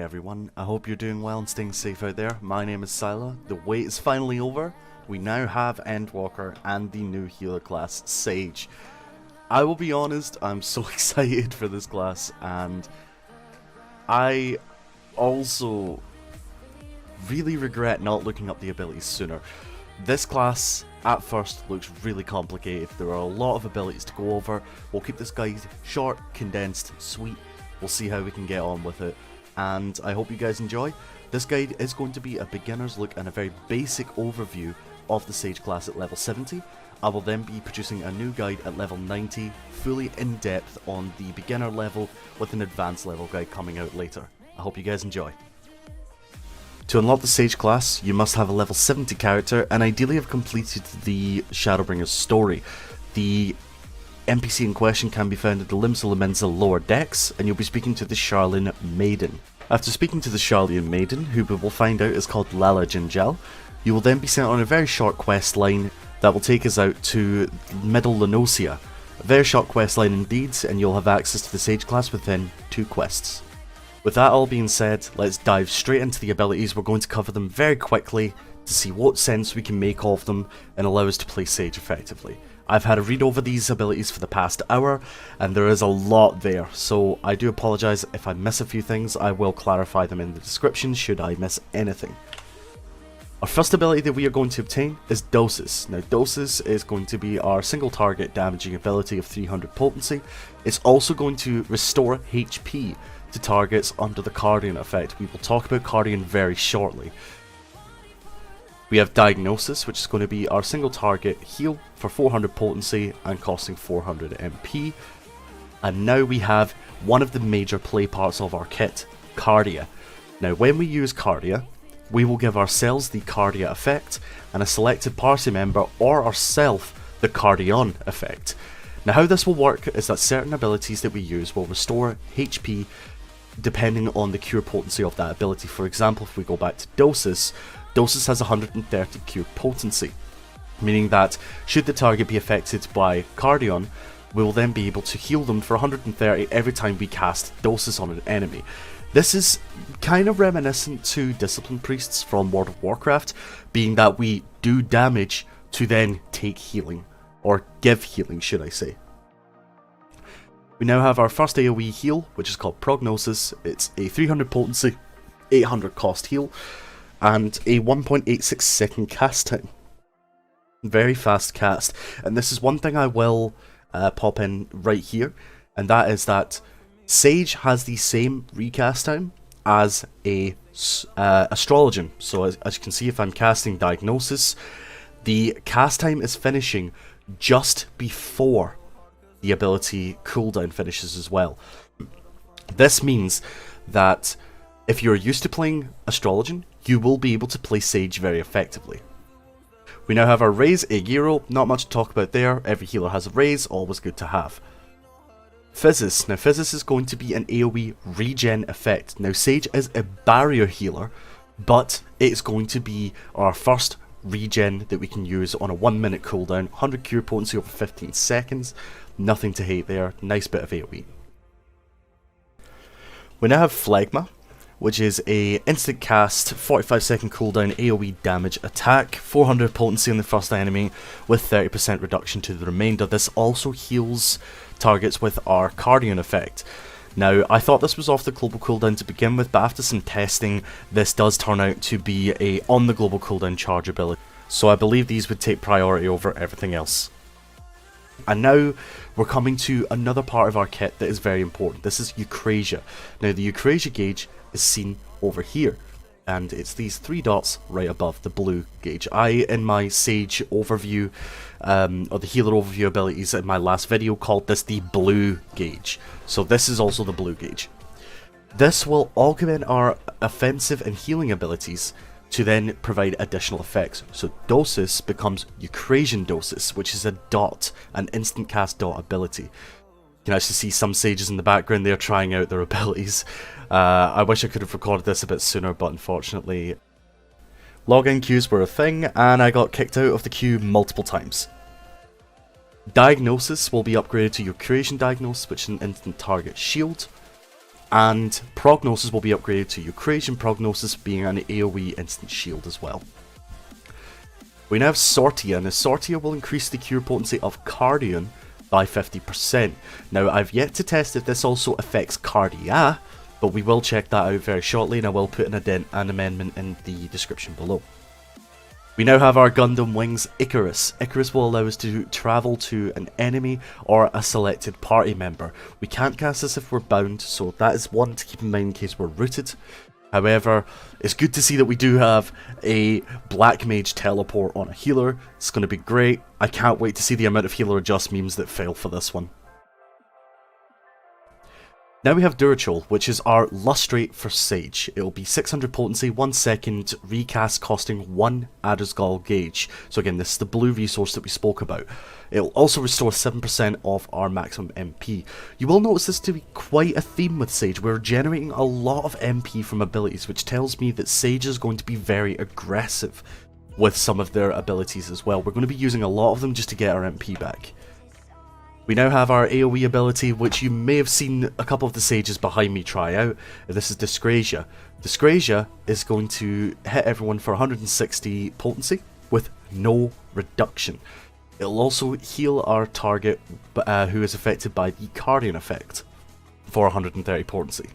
everyone, I hope you're doing well and staying safe out there. My name is Sylah. The wait is finally over. We now have Endwalker and the new healer class, Sage. I will be honest, I'm so excited for this class, and I also really regret not looking up the abilities sooner. This class at first looks really complicated. There are a lot of abilities to go over. We'll keep this guide short, condensed, sweet. We'll see how we can get on with it, and I hope you guys enjoy. This guide is going to be a beginner's look and a very basic overview of the Sage class at level 70. I will then be producing a new guide at level 90, fully in depth on the beginner level, with an advanced level guide coming out later. I hope you guys enjoy. To unlock the Sage class, you must have a level 70 character and ideally have completed the Shadowbringer's story. The NPC in question can be found at the Limsa Lomensa lower decks, and you'll be speaking to the Sharlayan Maiden. After speaking to the Sharlayan Maiden, who we will find out is called Lala Jinjal, you will then be sent on a very short quest line that will take us out to Middle Lenosia. A very short quest line indeed, and you'll have access to the Sage class within 2 quests. With that all being said, let's dive straight into the abilities. We're going to cover them very quickly to see what sense we can make of them and allow us to play Sage effectively. I've had a read over these abilities for the past hour, and there is a lot there, so I do apologise if I miss a few things. I will clarify them in the description should I miss anything. Our first ability that we are going to obtain is Dosis. Now Dosis is going to be our single target damaging ability of 300 potency. It's also going to restore HP to targets under the Cardian effect. We will talk about Cardian very shortly. We have Diagnosis, which is going to be our single target heal for 400 potency and costing 400 MP. And now we have one of the major play parts of our kit, Cardia. Now when we use Cardia, we will give ourselves the Cardia effect and a selected party member or ourself the Cardion effect. Now how this will work is that certain abilities that we use will restore HP depending on the cure potency of that ability. For example, if we go back to Dosis, Dosis has 130 cure potency, meaning that should the target be affected by Cardion, we will then be able to heal them for 130 every time we cast Dosis on an enemy. This is kind of reminiscent to Discipline Priests from World of Warcraft, being that we do damage to then take healing, or give healing should I say. We now have our first AoE heal, which is called Prognosis. It's a 300 potency, 800 cost heal, and a 1.86 second cast time. Very fast cast, and this is one thing I will pop in right here, and that is that Sage has the same recast time as a Astrologian. So as you can see, if I'm casting Diagnosis, the cast time is finishing just before the ability cooldown finishes as well. This means that if you're used to playing Astrologian, you will be able to play Sage very effectively. We now have our Raise Agiro, not much to talk about there. Every healer has a Raise, always good to have. Physis. Now Physis is going to be an AoE regen effect. Now Sage is a barrier healer, but it's going to be our first regen that we can use on a 1 minute cooldown, 100 cure potency over 15 seconds. Nothing to hate there, nice bit of AoE. We now have Phlegma, which is a instant cast, 45 second cooldown AoE damage attack, 400 potency on the first enemy with 30% reduction to the remainder. This also heals targets with our Cardian effect. Now I thought this was off the global cooldown to begin with, but after some testing this does turn out to be a on the global cooldown charge ability, so I believe these would take priority over everything else. And now we're coming to another part of our kit that is very important. This is Eucrazia. Now the Eucrazia gauge is seen over here, and it's these 3 dots right above the blue gauge. In my Sage overview, or the healer overview abilities in my last video, called this the blue gauge. So this is also the blue gauge. This will augment our offensive and healing abilities to then provide additional effects. So Dosis becomes Eucrazian Dosis, which is a dot, an instant cast dot ability. You can actually see some Sages in the background there trying out their abilities. I wish I could have recorded this a bit sooner, but unfortunately login queues were a thing, and I got kicked out of the queue multiple times. Diagnosis will be upgraded to Eucrazian Diagnosis, which is an instant target shield. and Prognosis will be upgraded to Eucrazia Prognosis, being an AoE instant shield as well. We now have Sortia, and Sortia will increase the cure potency of Cardion by 50%. Now, I've yet to test if this also affects Cardia, but we will check that out very shortly, and I will put an amendment in the description below. We now have our Gundam Wings Icarus. Icarus will allow us to travel to an enemy or a selected party member. We can't cast this if we're bound, so that is one to keep in mind in case we're rooted. However, it's good to see that we do have a Black Mage teleport on a healer. It's going to be great. I can't wait to see the amount of healer adjust memes that fail for this one. Now we have Turacho, which is our Lustrate for Sage. It will be 600 potency, 1 second, recast costing 1 Addersgall gauge. So again, this is the blue resource that we spoke about. It will also restore 7% of our maximum MP. You will notice this to be quite a theme with Sage. We're generating a lot of MP from abilities, which tells me that Sage is going to be very aggressive with some of their abilities as well. We're going to be using a lot of them just to get our MP back. We now have our AoE ability, which you may have seen a couple of the sages behind me try out. This is Dysgrazer. Dysgrazer is going to hit everyone for 160 potency with no reduction. It will also heal our target who is affected by the Cardion effect for 130 potency.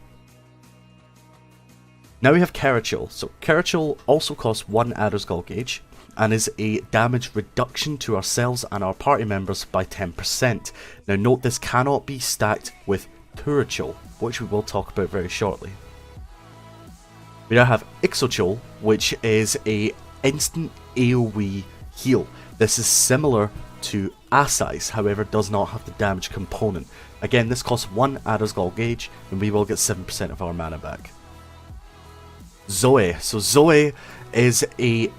Now we have Turacho. So Turacho also costs 1 Addersgall gauge, and is a damage reduction to ourselves and our party members by 10%. Now note, this cannot be stacked with Turacho, which we will talk about very shortly. We now have Exogel, which is a instant AoE heal. This is similar to Assai's, however does not have the damage component. Again, this costs 1 Addersgall gauge, and we will get 7% of our mana back. Zoe. So Zoe is a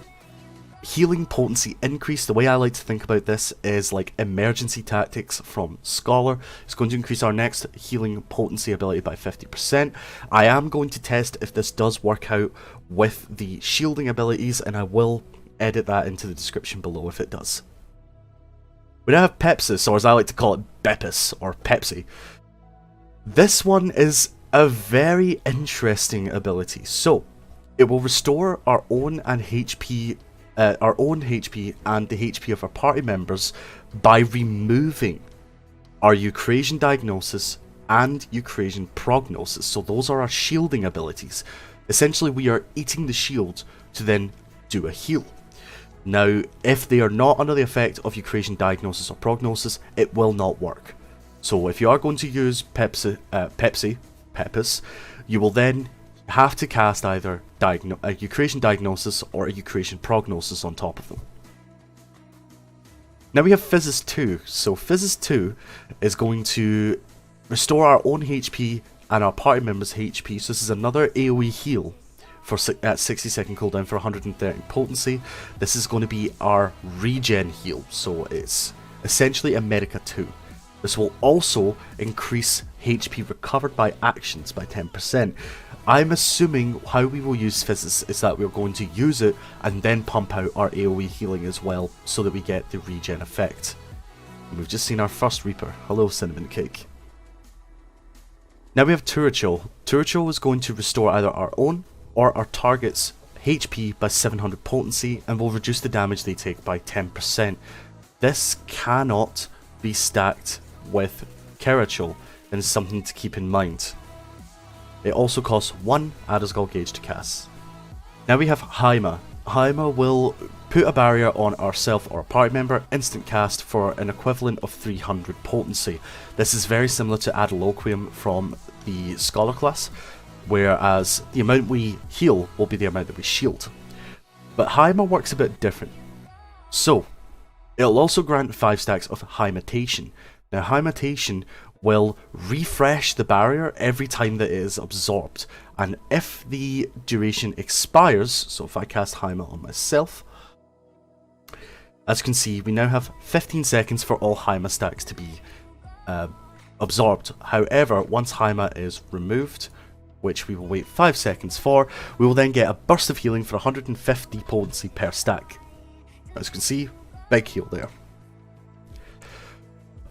healing potency increase. The way I like to think about this is like emergency tactics from Scholar. It's going to increase our next healing potency ability by 50%. I am going to test if this does work out with the shielding abilities, and I will edit that into the description below if it does. We now have Physis, or as I like to call it, Bepis, or Pepsi. This one is a very interesting ability. So it will restore our own HP and the HP of our party members by removing our Eucrazia Diagnosis and Eucrazia Prognosis. So those are our shielding abilities. Essentially, we are eating the shield to then do a heal. Now, if they are not under the effect of Eucrazia Diagnosis or Prognosis, it will not work. So if you are going to use Physis, you will then have to cast either a Eucrazia Diagnosis or a Eucrazia Prognosis on top of them. Now we have Physis 2. So Physis 2 is going to restore our own HP and our party members' HP. So this is another AoE heal for at 60 second cooldown for 130 potency. This is going to be our regen heal. So it's essentially a Medica 2. This will also increase HP recovered by actions by 10%. I'm assuming how we will use Physis is that we're going to use it and then pump out our AoE healing as well, so that we get the regen effect. And we've just seen our first Reaper. Hello, Cinnamon Cake. Now we have Turacho. Turacho is going to restore either our own or our target's HP by 700 potency and will reduce the damage they take by 10%. This cannot be stacked with Turacho, and is something to keep in mind. It also costs 1 Addersgall gauge to cast. Now we have Phlegma. Phlegma will put a barrier on ourself or a party member, instant cast for an equivalent of 300 potency. This is very similar to Adaloquium from the Scholar class, whereas the amount we heal will be the amount that we shield. But Phlegma works a bit different. So, it'll also grant 5 stacks of Phlegmatation. Now Phlegmatation will refresh the barrier every time that it is absorbed, and if the duration expires, so if I cast Phlegma on myself, as you can see, we now have 15 seconds for all Phlegma stacks to be absorbed. However, once Phlegma is removed, which we will wait 5 seconds for, we will then get a burst of healing for 150 potency per stack. As you can see, big heal there.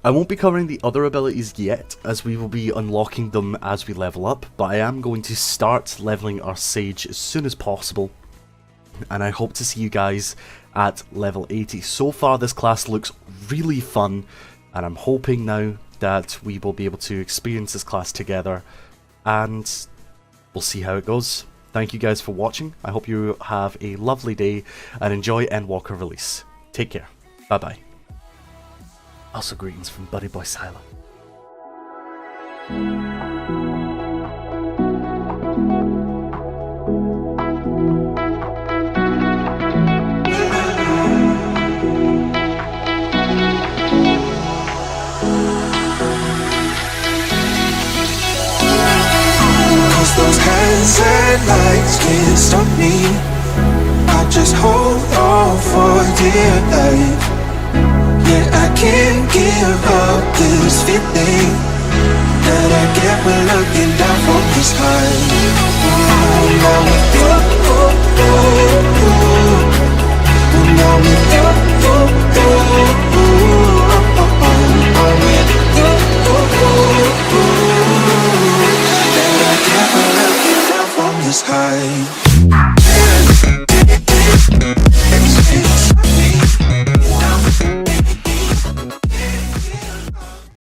I won't be covering the other abilities yet, as we will be unlocking them as we level up, but I am going to start leveling our Sage as soon as possible, and I hope to see you guys at level 80. So far this class looks really fun, and I'm hoping now that we will be able to experience this class together, and we'll see how it goes. Thank you guys for watching. I hope you have a lovely day and enjoy Endwalker release. Take care. Bye bye. Also greetings from Buddy Boy Sylah. Those hands and lights can't stop me. I just hold on for dear life. Yeah, I can't give up this feeling that I get when looking down from the sky. Now with you, now with you, that I get when looking down from the sky.